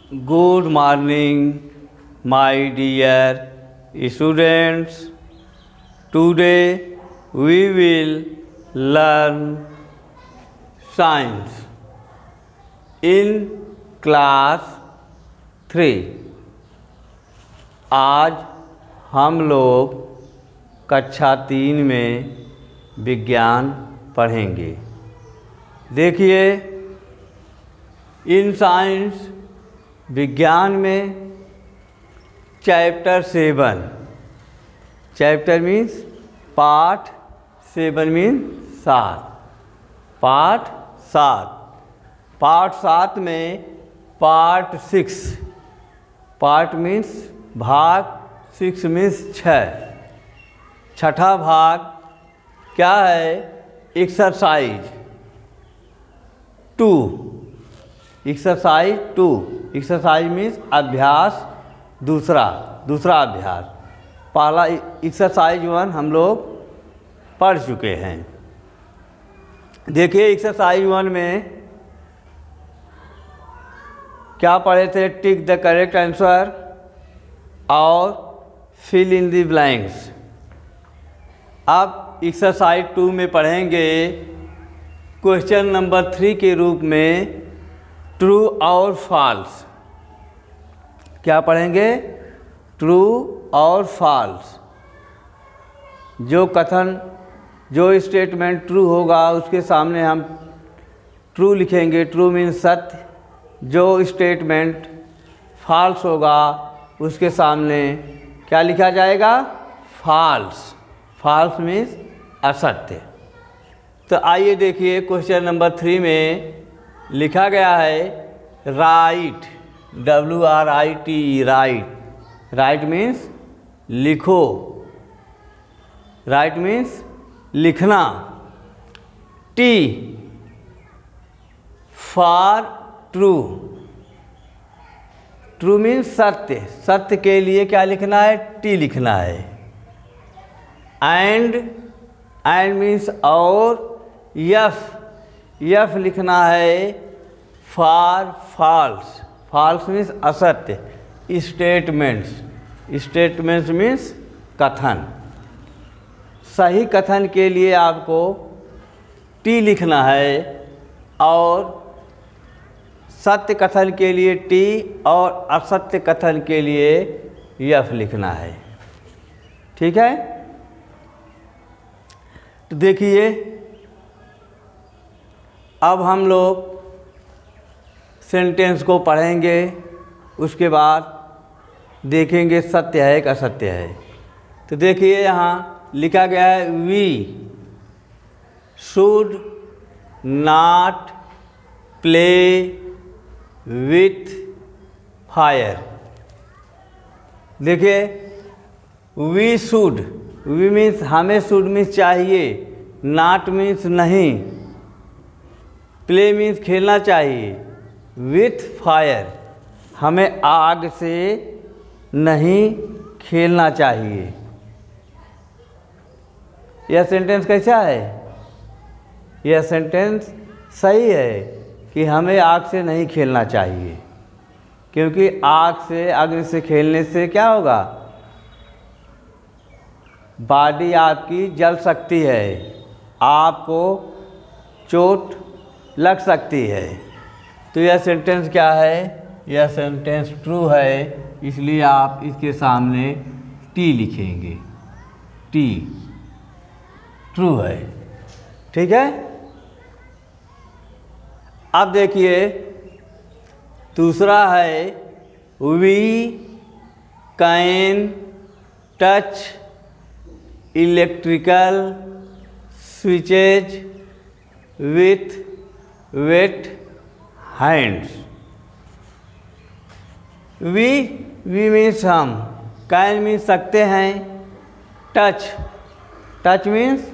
Good morning, my dear students. Today we will learn science in class 3. आज हम लोग कक्षा 3 में विज्ञान पढ़ेंगे। देखिए, इन साइंस विज्ञान में चैप्टर 7, चैप्टर मीन्स पाठ, 7 मीन्स 7, पाठ 7, पाठ 7 में पार्ट 6, पार्ट मीन्स भाग, 6 मीन्स 6, छठा भाग क्या है? एक्सरसाइज 2, एक्सरसाइज 2, एक्सरसाइज मीन्स अभ्यास दूसरा अभ्यास। पहला एक्सरसाइज 1 हम लोग पढ़ चुके हैं। देखिए, एक्सरसाइज 1 में क्या पढ़े थे? टिक द करेक्ट आंसर और फिल इन द ब्लैंक्स। अब एक्सरसाइज 2 में पढ़ेंगे क्वेश्चन नंबर 3 के रूप में ट्रू और फॉल्स। क्या पढ़ेंगे? ट्रू और फॉल्स। जो कथन, जो स्टेटमेंट ट्रू होगा उसके सामने हम ट्रू लिखेंगे, ट्रू मीन्स सत्य। जो स्टेटमेंट फॉल्स होगा उसके सामने क्या लिखा जाएगा? फॉल्स। फॉल्स मीन्स असत्य। तो आइए देखिए, क्वेश्चन नंबर 3 में लिखा गया है right, WRIT, right. Right means लिखो, राइट मीन्स लिखना। T for true, true means सत्य। सत्य के लिए क्या लिखना है? T लिखना है। एंड मीन्स और। F लिखना है फॉर फॉल्स, फॉल्स मीन्स असत्य। स्टेटमेंट्स मीन्स कथन। सही कथन के लिए आपको T लिखना है और सत्य कथन के लिए T और असत्य कथन के लिए F लिखना है। ठीक है? तो देखिए, अब हम लोग सेंटेंस को पढ़ेंगे, उसके बाद देखेंगे सत्य है कि असत्य है। तो देखिए, यहाँ लिखा गया है we should not play with fire. देखिए, वी शुड, वी मीन्स हमें, शुड मीन्स चाहिए, नॉट मीन्स नहीं, प्ले मीन्स खेलना चाहिए, विथ फायर हमें आग से नहीं खेलना चाहिए। यह सेंटेंस कैसा है? यह सेंटेंस सही है कि हमें आग से नहीं खेलना चाहिए, क्योंकि आग से, अग्नि से खेलने से क्या होगा? बॉडी आपकी जल सकती है, आपको चोट लग सकती है। तो यह सेंटेंस क्या है? यह सेंटेंस ट्रू है, इसलिए आप इसके सामने T लिखेंगे। T ट्रू है। ठीक है? अब देखिए, दूसरा है we can touch electrical switches with wet hands. We means हम, कैन मीन्स सकते हैं, टच मीन्स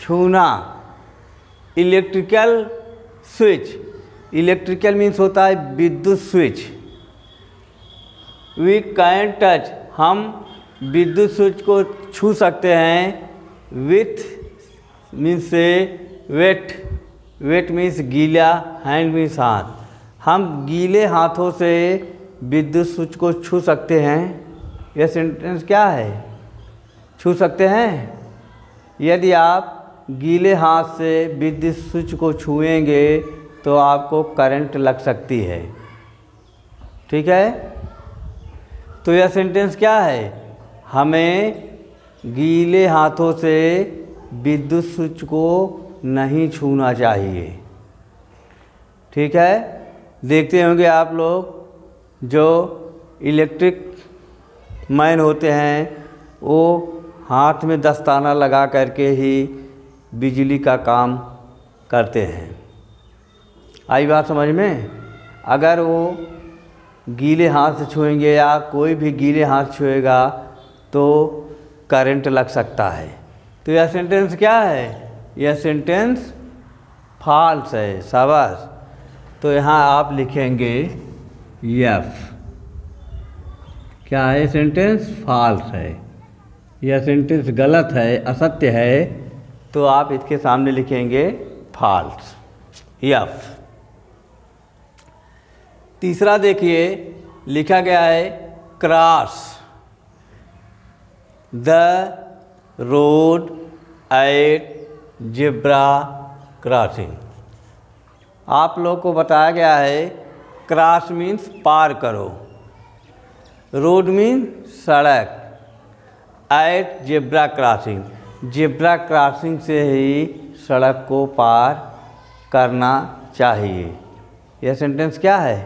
छूना, इलेक्ट्रिकल स्विच, इलेक्ट्रिकल मीन्स होता है विद्युत स्विच। वी कैन टच, हम विद्युत स्विच को छू सकते हैं, विथ मीन्स से वेट, वेट मीन्स गीला, हैंड मीन्स हाथ, हम गीले हाथों से विद्युत स्विच को छू सकते हैं। यह सेंटेंस क्या है? छू सकते हैं। यदि आप गीले हाथ से विद्युत स्विच को छुएंगे तो आपको करंट लग सकती है। ठीक है, तो यह सेंटेंस क्या है? हमें गीले हाथों से विद्युत स्विच को नहीं छूना चाहिए। ठीक है, देखते होंगे आप लोग जो इलेक्ट्रिक मैन होते हैं वो हाथ में दस्ताना लगा करके ही बिजली का काम करते हैं। आई बात समझ में? अगर वो गीले हाथ से छुएंगे या कोई भी गीले हाथ छुएगा तो करंट लग सकता है। तो यह सेंटेंस क्या है? यह सेंटेंस फॉल्स है। शाबाश। तो यहाँ आप लिखेंगे यफ। क्या है? सेंटेंस फॉल्स है। यह सेंटेंस गलत है, असत्य है, तो आप इसके सामने लिखेंगे फॉल्स, यफ। तीसरा देखिए, लिखा गया है cross the road at zebra crossing. आप लोग को बताया गया है क्रॉस मीन्स पार करो, रोड मीन्स सड़क, at zebra crossing zebra crossing से ही सड़क को पार करना चाहिए। यह सेंटेंस क्या है?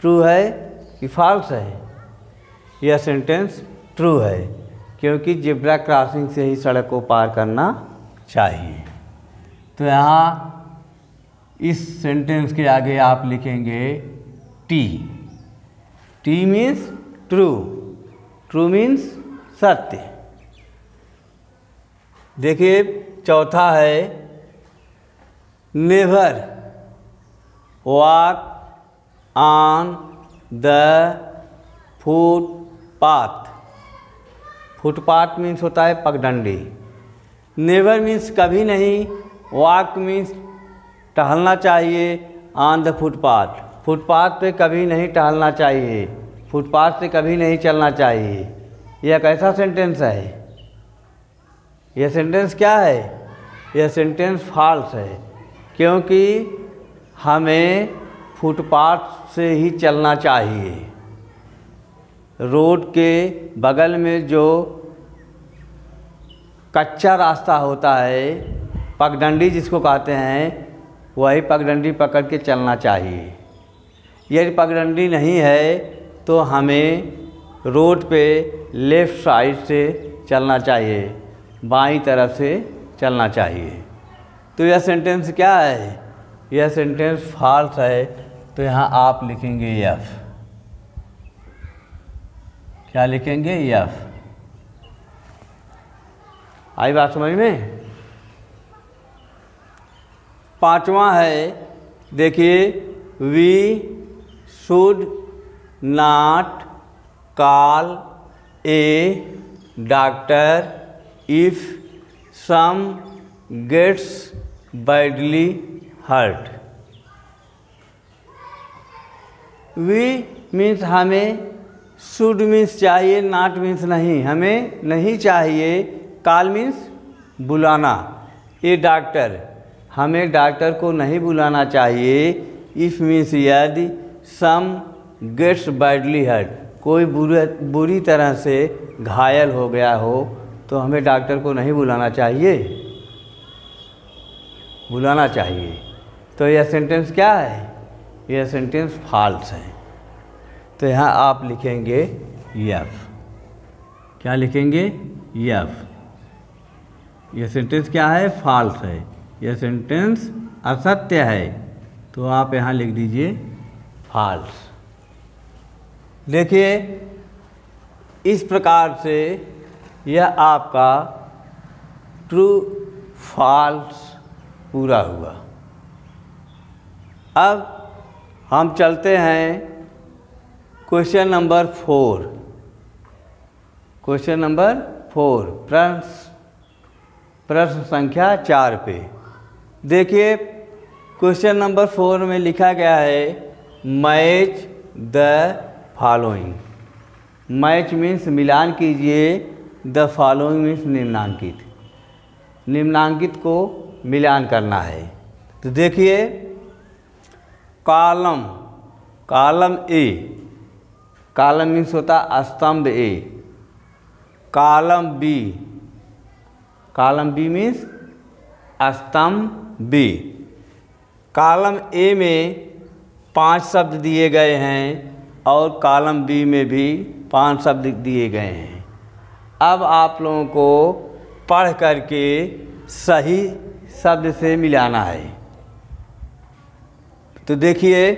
ट्रू है कि फॉल्स है? यह सेंटेंस ट्रू है, क्योंकि जेब्रा क्रॉसिंग से ही सड़क को पार करना चाहिए। तो यहाँ इस सेंटेंस के आगे आप लिखेंगे T. T means true, true means सत्य। देखिए चौथा है never walk on the footpath. Footpath means होता है पगडंडी। नेवर मीन्स कभी नहीं, वॉक मीन्स टहलना चाहिए, ऑन द फुटपाथ फुटपाथ पे कभी नहीं टहलना चाहिए, फुटपाथ से कभी नहीं चलना चाहिए। यह कैसा सेंटेंस है? यह सेंटेंस क्या है? यह सेंटेंस फॉल्स है, क्योंकि हमें फुटपाथ से ही चलना चाहिए। रोड के बगल में जो कच्चा रास्ता होता है, पगडंडी जिसको कहते हैं, वही पगडंडी पकड़ के चलना चाहिए। यदि पगडंडी नहीं है तो हमें रोड पे लेफ़्ट साइड से चलना चाहिए, बाईं तरफ से चलना चाहिए। तो यह सेंटेंस क्या है? यह सेंटेंस फॉल्स है, तो यहाँ आप लिखेंगे यफ। क्या लिखेंगे? यफ। आई बात समझ में? पांचवा है, देखिए we should not call a doctor if some gets badly hurt. We means हमें, शुड मीन्स चाहिए, नॉट मीन्स नहीं, हमें नहीं चाहिए, कॉल मीन्स बुलाना, ए डॉक्टर, हमें डॉक्टर को नहीं बुलाना चाहिए। इफ़ मीन्स यदि, सम गेट्स बैडली हर्ट, कोई बुरी तरह से घायल हो गया हो तो हमें डॉक्टर को नहीं बुलाना चाहिए, बुलाना चाहिए। तो यह सेंटेंस क्या है? यह सेंटेंस फॉल्स है। तो यहाँ आप लिखेंगे यफ। क्या लिखेंगे? यफ। यह सेंटेंस क्या है? फॉल्स है, यह सेंटेंस असत्य है, तो आप यहाँ लिख दीजिए फॉल्स। देखिए इस प्रकार से यह आपका ट्रू फॉल्स पूरा हुआ। अब हम चलते हैं क्वेश्चन नंबर 4। क्वेश्चन नंबर 4, प्रश्न संख्या 4 पे। देखिए क्वेश्चन नंबर 4 में लिखा गया है match the following. Match means मिलान कीजिए, द फॉलोइंग मीन्स निम्नांकित। निम्नांकित को मिलान करना है। तो देखिए, column, column A, column means होता है स्तंभ A. Column B, column B means स्तंभ बी। कॉलम ए में 5 शब्द दिए गए हैं और कॉलम बी में भी 5 शब्द दिए गए हैं। अब आप लोगों को पढ़ करके सही शब्द से मिलाना है। तो देखिए,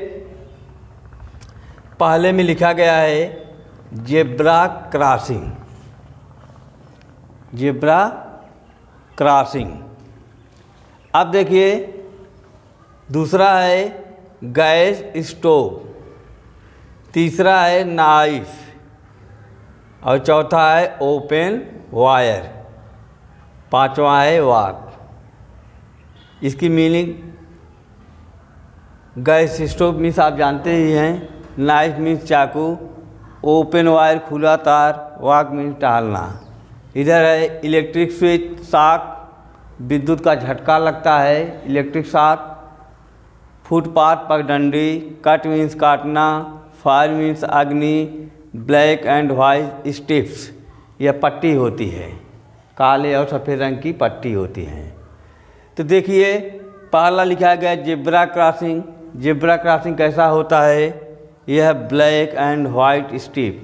पहले में लिखा गया है जेब्रा क्रॉसिंग, जेब्रा क्रॉसिंग। अब देखिए, दूसरा है गैस स्टोव, तीसरा है नाइफ और चौथा है ओपन वायर, पांचवा है वॉक। इसकी मीनिंग, गैस स्टोव मीन्स आप जानते ही हैं, नाइफ मीन्स चाकू, ओपन वायर खुला तार, वॉक मीन्स टहलना। इधर है इलेक्ट्रिक स्विच, शॉक, विद्युत का झटका लगता है, इलेक्ट्रिक शॉक। फुटपाथ पगडंडी, कट मीन्स काटना, फायर मीन्स अग्नि, ब्लैक एंड वाइट स्ट्रिप्स, यह पट्टी होती है, काले और सफ़ेद रंग की पट्टी होती है। तो देखिए, पहला लिखा गया जेब्रा क्रॉसिंग। जेब्रा क्रॉसिंग कैसा होता है? यह ब्लैक एंड वाइट स्ट्रिप,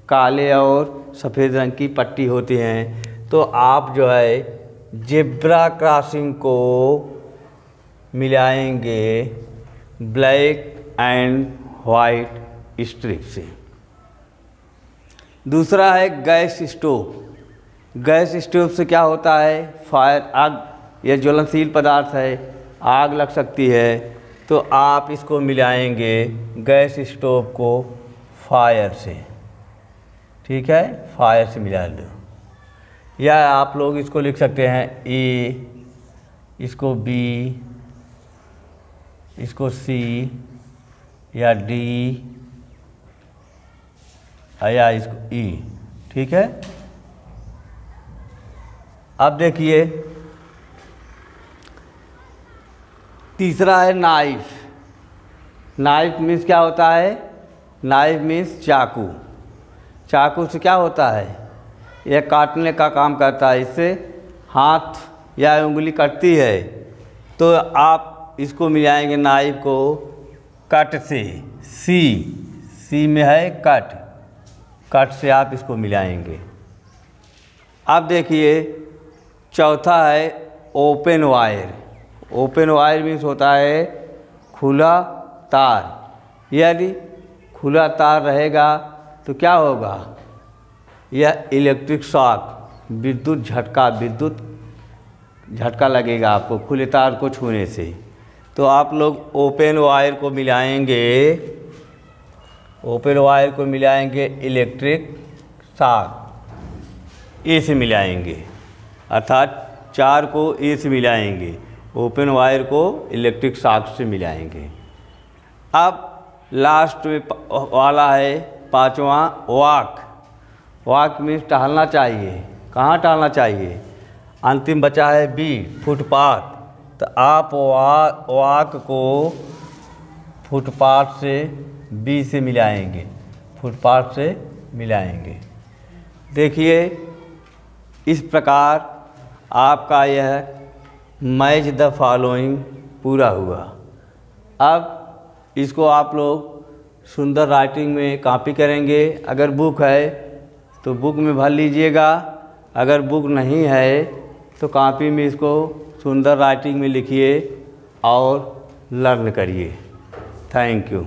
काले और सफ़ेद रंग की पट्टी होती हैं। तो आप जो है जेब्रा क्रॉसिंग को मिलाएंगे ब्लैक एंड वाइट स्ट्रिप से। दूसरा है गैस स्टोव। गैस स्टोव से क्या होता है? फायर, आग, यह ज्वलनशील पदार्थ है, आग लग सकती है। तो आप इसको मिलाएंगे गैस स्टोव को फायर से, ठीक है, फायर से मिला दो। या आप लोग इसको लिख सकते हैं ए, इसको बी, इसको सी या डी या इसको ई, ठीक है। अब देखिए, तीसरा है नाइफ। नाइफ मीन्स क्या होता है? नाइफ मीन्स चाकू। चाकू से क्या होता है? यह काटने का काम करता है, इससे हाथ या उंगली कटती है। तो आप इसको मिलाएंगे नाइफ को कट से, सी, सी में है कट, कट से आप इसको मिलाएंगे। अब देखिए, चौथा है open wire. Open wire means होता है खुला तार। यदि खुला तार रहेगा तो क्या होगा? यह इलेक्ट्रिक शॉक, विद्युत झटका, विद्युत झटका लगेगा आपको खुले तार को छूने से। तो आप लोग ओपन वायर को मिलाएंगे, ओपन वायर को मिलाएंगे इलेक्ट्रिक शॉक, ए से मिलाएंगे, अर्थात 4 को ए से मिलाएंगे, ओपन वायर को इलेक्ट्रिक शॉक से मिलाएंगे। अब लास्ट में वाला है पांचवा वॉक। वॉक मीन्स टहलना चाहिए। कहाँ टहलना चाहिए? अंतिम बचा है बी, फुटपाथ। तो आप वॉक को फुटपाथ से, बी से मिलाएंगे, फुटपाथ से मिलाएंगे। देखिए, इस प्रकार आपका यह मैच द फॉलोइंग पूरा हुआ। अब इसको आप लोग सुंदर राइटिंग में कॉपी करेंगे। अगर बुक है तो बुक में भर लीजिएगा, अगर बुक नहीं है तो कॉपी में इसको सुंदर राइटिंग में लिखिए और लर्न करिए। Thank you.